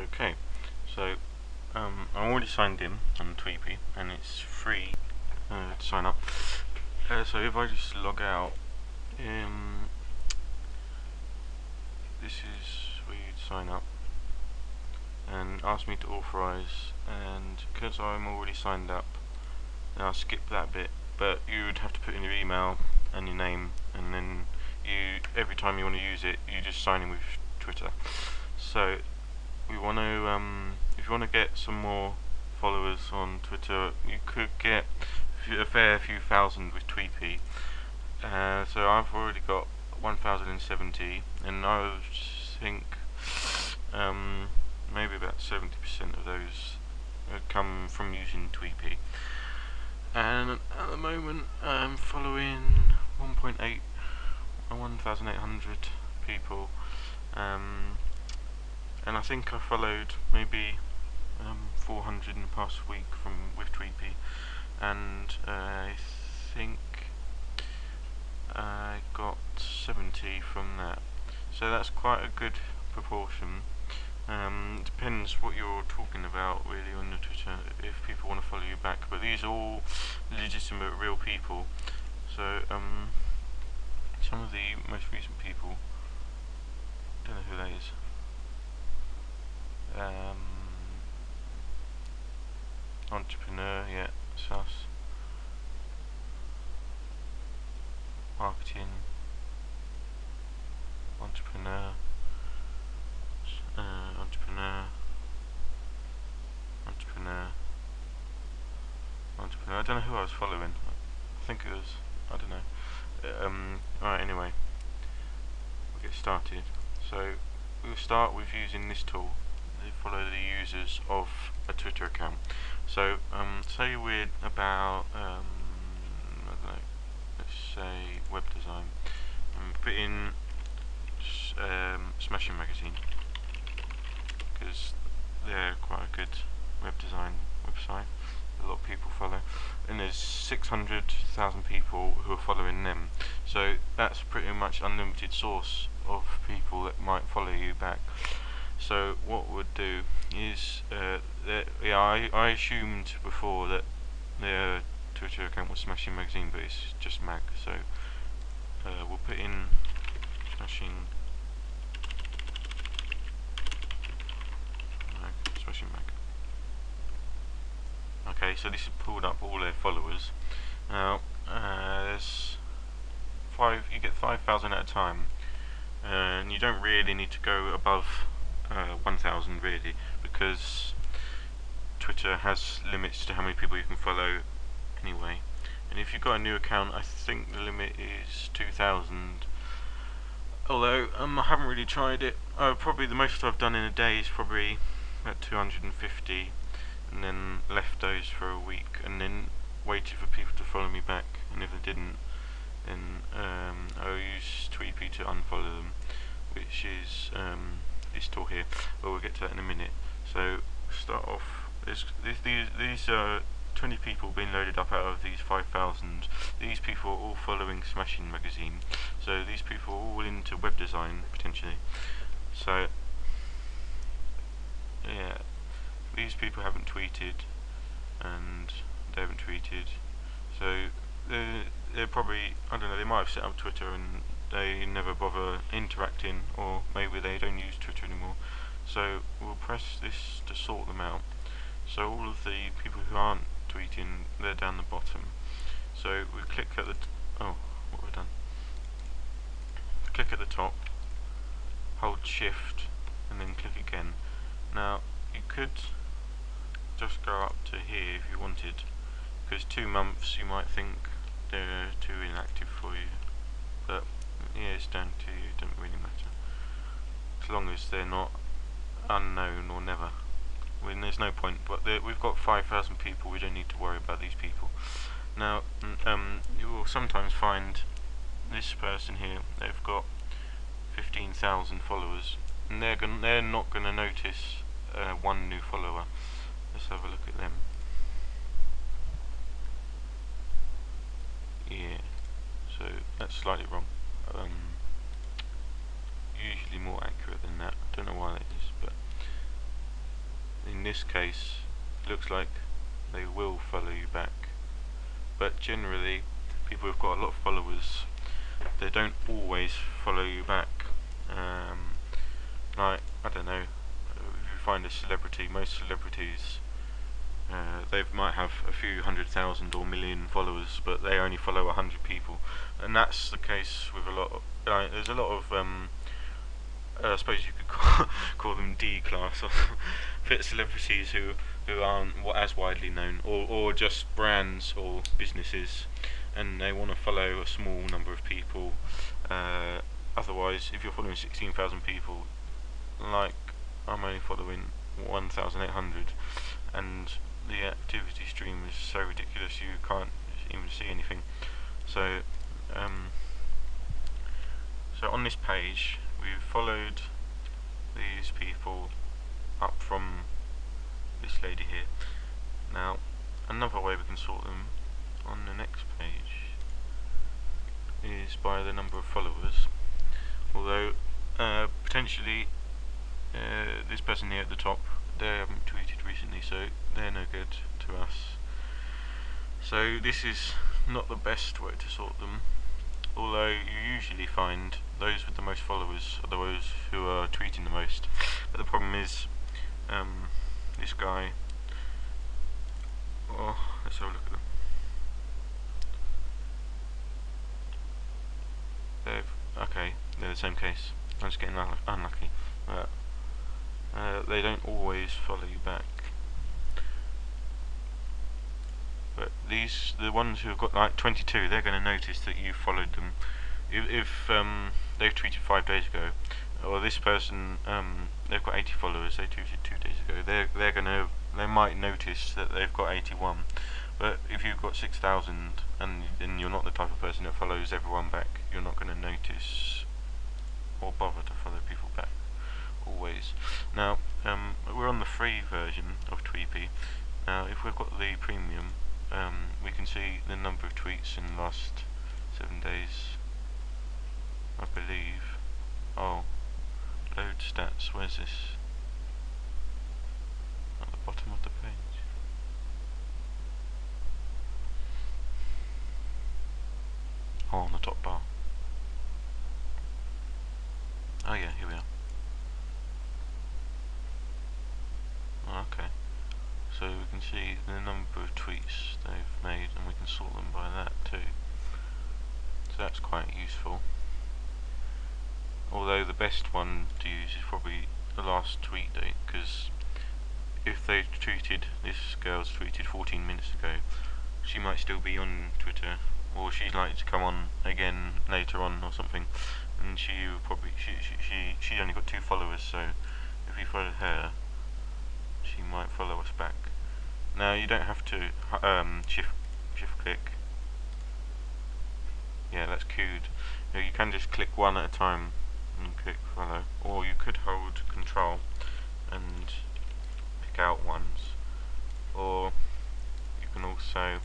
Okay, so I'm already signed in on Tweepi, and it's free to sign up. So if I just log out, this is where you'd sign up, and ask me to authorize. And because I'm already signed up, then I'll skip that bit. But you would have to put in your email and your name, and then every time you want to use it, you just sign in with Twitter. So we want to, if you want to get some more followers on Twitter, you could get a fair few thousand with Tweepi. So I've already got 1070, and I think maybe about 70% of those come from using Tweepi. And at the moment I'm following 1,800 people, and I think I followed maybe 400 in the past week with Tweepi, and I think I got 70 from that. So that's quite a good proportion. Depends what you're talking about really on your Twitter, if people want to follow you back, but these are all legitimate real people. So some of the most recent people, don't know who that is. Entrepreneur, yeah, sus. Marketing, entrepreneur, entrepreneur. I don't know who I was following. I think it was, I don't know. Alright, anyway, we'll get started. So we'll start with using this tool. They follow the users of a Twitter account. So say we're about I don't know, let's say web design, and put in Smashing Magazine, because they're quite a good web design website. A lot of people follow, and there's 600,000 people who are following them. So that's pretty much unlimited source of people that might follow you back. So what we'll do is, I assumed before that their Twitter account was Smashing Magazine, but it's just Mag. So we'll put in Smashing Mag. Okay, so this has pulled up all their followers. Now there's you get 5,000 at a time, and you don't really need to go above 1,000 really, because Twitter has limits to how many people you can follow anyway. And if you've got a new account, I think the limit is 2,000. Although I haven't really tried it. Probably the most I've done in a day is probably about 250, and then left those for a week, and then waited for people to follow me back. And if they didn't, then I'll use Tweepi to unfollow them, which is this tool here. But we'll get to that in a minute. So start off. These are 20 people being loaded up out of these 5,000. These people are all following Smashing Magazine. So these people are all into web design potentially. So yeah, these people haven't tweeted, and they haven't tweeted. So they're probably, I don't know, they might have set up Twitter and they never bother interacting, or maybe they don't use Twitter anymore. So we'll press this to sort them out. So all of the people who aren't tweeting, they're down the bottom. So we click at the what have I done? Click at the top, hold shift, and then click again. Now you could just go up to here if you wanted, because 2 months you might think they're too inactive for you, but yeah, it's down to you. It doesn't really matter, as long as they're not unknown or never. When there's no point, but we've got 5,000 people, we don't need to worry about these people. Now you will sometimes find this person here, they've got 15,000 followers, and they're not going to notice one new follower. Let's have a look at them. Yeah, so that's slightly wrong. Usually more accurate than that. I don't know why that is, but in this case, it looks like they will follow you back. But generally, people who've got a lot of followers, they don't always follow you back. Like, I don't know, if you find a celebrity, most celebrities, they might have a few 100,000 or million followers, but they only follow 100 people, and that's the case with a lot of, there's a lot of, I suppose you could call them D class, or fit celebrities who aren't as widely known, or just brands or businesses, and they want to follow a small number of people. Otherwise, if you're following 16,000 people, like I'm only following 1,800, and the activity stream is so ridiculous you can't even see anything. So, so on this page, we've followed these people up from this lady here. Now, another way we can sort them on the next page is by the number of followers. Although, potentially, this person here at the top, they haven't tweeted recently, so they're no good to us. So this is not the best way to sort them, although you usually find those with the most followers are those who are tweeting the most. But the problem is, this guy, oh, let's have a look at them. Okay, they're the same case. I'm just getting unlucky. They don't always follow you back. But the ones who have got like 22, they're going to notice that you followed them. If they've tweeted 5 days ago, or this person, they've got 80 followers, they tweeted 2 days ago, they might notice that they've got 81. But if you've got 6,000 and you're not the type of person that follows everyone back, you're not going to notice or bother to follow people back always. Now, we're on the free version of Tweepi. Now, if we've got the premium, we can see the number of tweets in the last 7 days, I believe. Oh, load stats, where's this? At the bottom of the page. Oh, on the top bar. Oh yeah, here we are. Oh, okay. So we can see the number of tweets they've made, and we can sort them by that too. So that's quite useful. Although the best one to use is probably the last tweet date, because if they tweeted, this girl's tweeted 14 minutes ago, she might still be on Twitter, or she's likely to come on again later on or something, and she only got 2 followers, so if we follow her, she might follow us back. Now you don't have to shift click. Yeah, that's queued. You can just click one at a time and click follow, or you could hold control and pick out ones, or you can also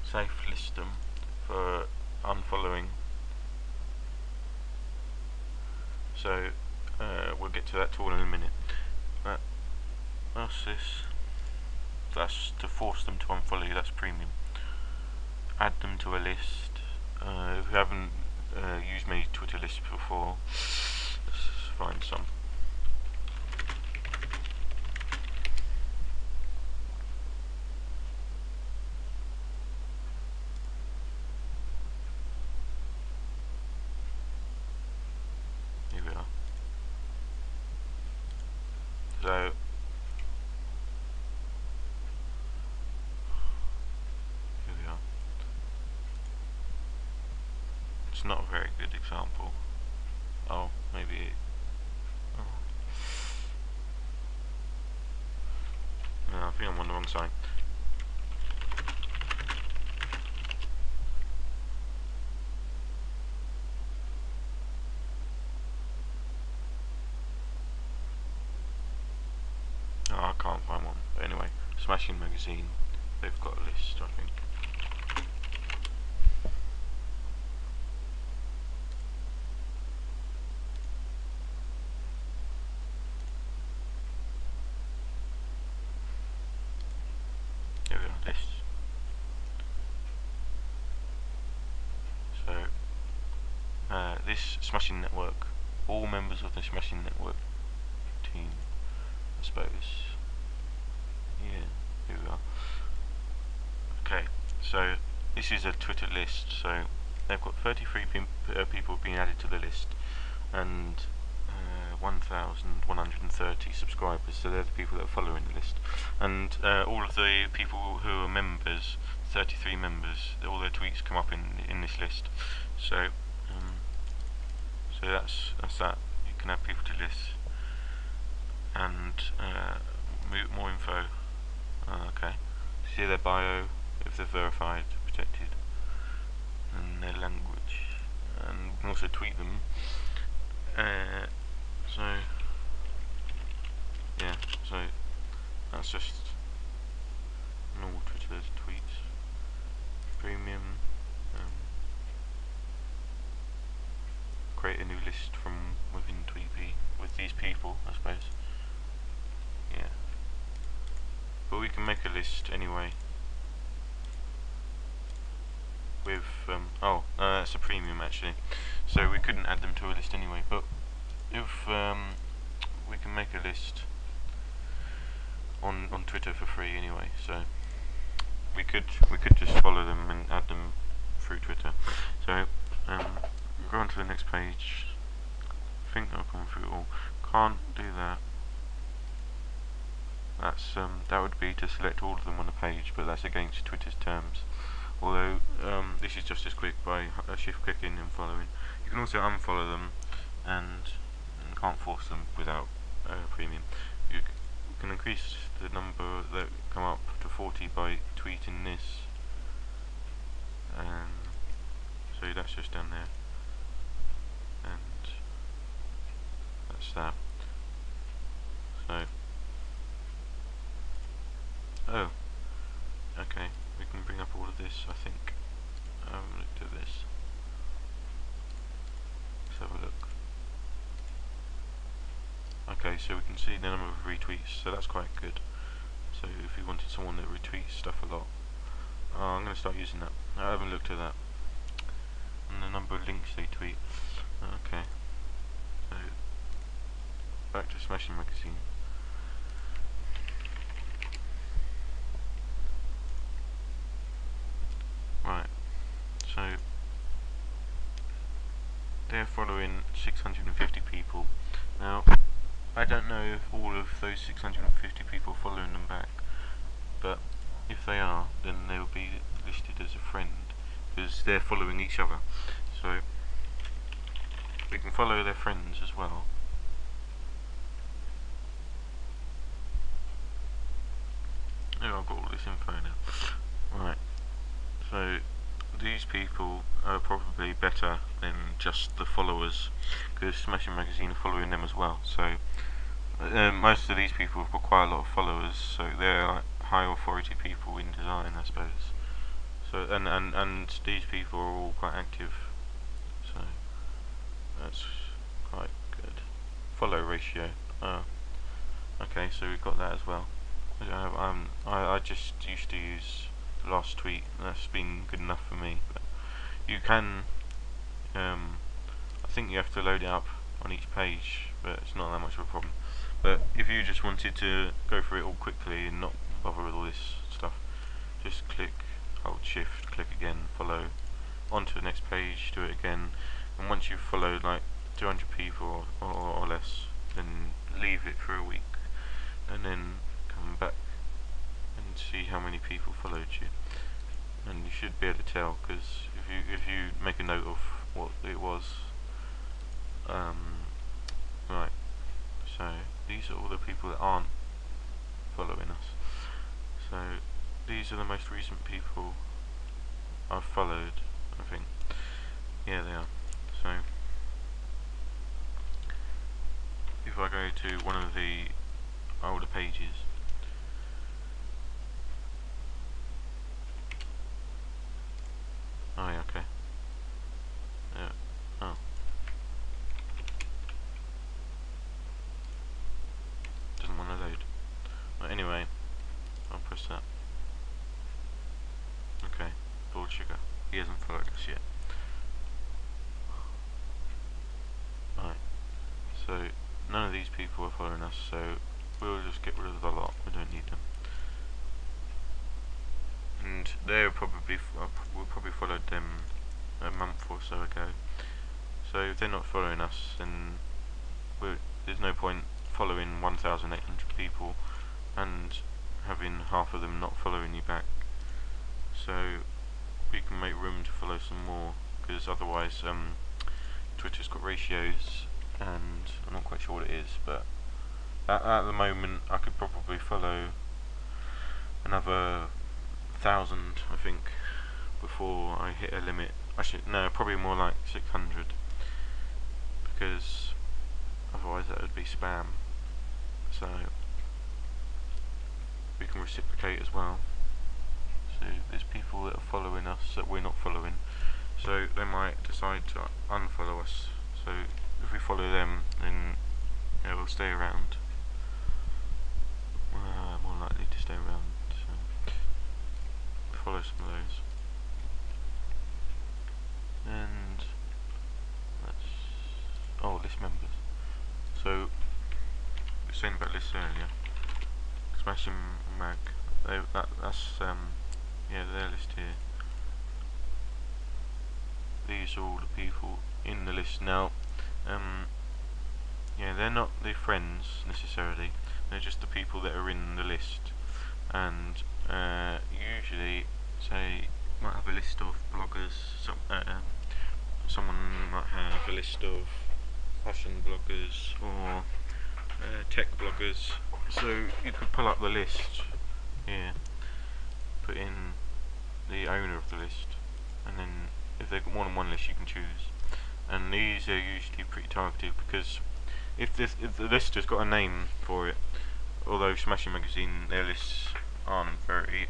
safe list them for unfollowing. So we'll get to that all in a minute. But what's this? That's to force them to unfollow you, that's premium. Add them to a list. If you haven't used many Twitter lists before, let's find some. Here we are. So it's not a very good example. Oh, maybe. Oh. No, I think I'm on the wrong side. Oh, I can't find one. But anyway, Smashing Magazine, they've got a list, I think. lists. So this Smashing Network, all members of the Smashing Network team, I suppose. Yeah, here we are. Okay, so this is a Twitter list, so they've got 33 people being added to the list, and 1,130 subscribers, so they're the people that are following the list. And all of the people who are members, 33 members, all their tweets come up in this list. So so that's that. You can add people to lists, and more info. Okay, see their bio, if they're verified, protected, and their language, and you can also tweet them. So yeah, so that's just normal Twitter tweets. Premium. Create a new list from within Tweepi with these people, I suppose. Yeah, but we can make a list anyway. With it's a premium actually, so we couldn't add them to a list anyway. But if we can make a list on Twitter for free anyway, so we could just follow them and add them through Twitter. So go on to the next page. I think I've gone through it all. Can't do that. That's that would be to select all of them on the page, but that's against Twitter's terms. Although this is just as quick by shift clicking and following. You can also unfollow them, and can't force them without premium. You can increase the number that come up to 40 by tweeting this, so that's just down there, and that's that. So okay, we can bring up all of this. I think I haven't looked at this. Let's have a look. Okay, so we can see the number of retweets, so that's quite good. So if you wanted someone that retweets stuff a lot, I'm going to start using that. I haven't looked at that. And the number of links they tweet. Okay, so back to Smashing Magazine. Right, so they're following 650 people. Now, I don't know if all of those 650 people are following them back, but if they are, then they will be listed as a friend, because they're following each other. So we can follow their friends as well. Oh, I've got all this info now. Right, so these people are probably better than just the followers, because Smashing Magazine are following them as well. So most of these people have got quite a lot of followers, so they're like high authority people in design, I suppose. So and these people are all quite active, so that's quite good. Follow ratio. Okay, so we've got that as well. I just used to use the last tweet, and that's been good enough for me. But you can, I think you have to load it up on each page, but it's not that much of a problem. But if you just wanted to go through it all quickly and not bother with all this stuff, just click, hold shift, click again, follow, on to the next page, do it again, and once you've followed like 200 people or less, then leave it for a week, and then come back and see how many people followed you. And you should be able to tell, because if you make a note of what it was. Right, so these are all the people that aren't following us. So these are the most recent people I've followed, I think. Yeah, they are. So if I go to one of the older pages, oh yeah, okay. Yeah. Oh. Doesn't want to load. But anyway, I'll press that. hasn't followed us yet. Right, so none of these people are following us, so we'll just get rid of the lot. We don't need them. And they're probably we probably followed them a month or so ago. So if they're not following us, then there's no point following 1,800 people and having half of them not following you back. So we can make room to follow some more, because otherwise Twitter's got ratios, and I'm not quite sure what it is, but at the moment I could probably follow another 1,000, I think, before I hit a limit. Actually, no, probably more like 600, because otherwise that would be spam. So we can reciprocate as well. So there's people that are following us that we're not following, so they might decide to unfollow us. So if we follow them, then we'll stay around. More likely to stay around. So follow some of those. And that's list members. So we were saying about lists earlier. Smashing Mag. That's their list here. These are all the people in the list now. They're not their friends necessarily. They're just the people that are in the list. And usually, say, might have a list of bloggers. Someone might have a list of fashion bloggers or tech bloggers. So you could pull up the list here, put in the owner of the list, and then if they've got more than one list, you can choose. And these are usually pretty targeted, because if the list has got a name for it, although Smashing Magazine, their lists aren't very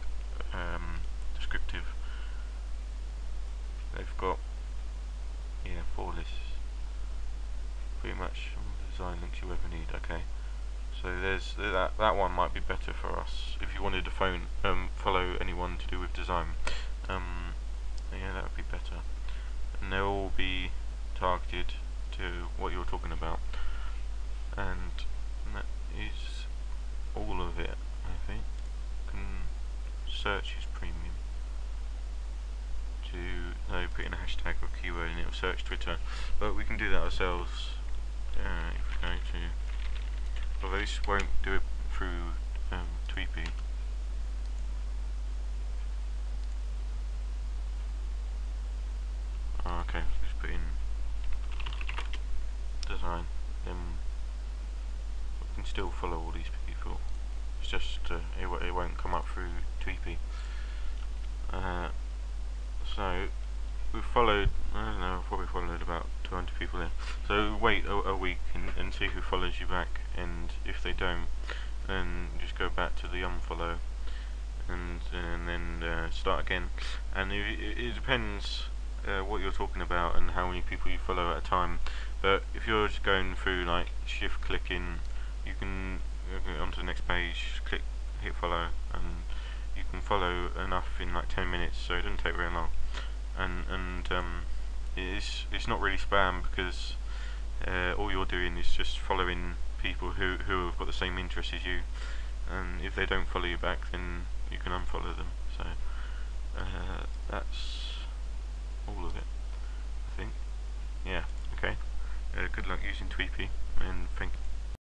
descriptive. They've got 4 lists, pretty much all the design links you ever need. Okay, so there's that one might be better for us if you wanted to follow anyone to do with design. That would be better, and they'll all be targeted to what you're talking about, and that is all of it. I think you can search is premium to put in a hashtag or keyword and it will search Twitter, but we can do that ourselves if we go to, although this won't do it through Tweepi. Okay, just put in design, then we can still follow all these people. It's just it won't come up through Tweepi. So we've followed, I don't know, I've probably followed about 200 people there. So wait a week and see who follows you back, and if they don't, then just go back to the unfollow and then start again. And it depends what you're talking about and how many people you follow at a time. But if you're just going through like shift clicking, you can go onto the next page, hit follow, and you can follow enough in like 10 minutes, so it doesn't take very long. And it's not really spam, because all you're doing is just following people who have got the same interests as you, and if they don't follow you back, then you can unfollow them. So that's all of it, I think. Yeah, okay. Good luck using Tweepi, and thank you.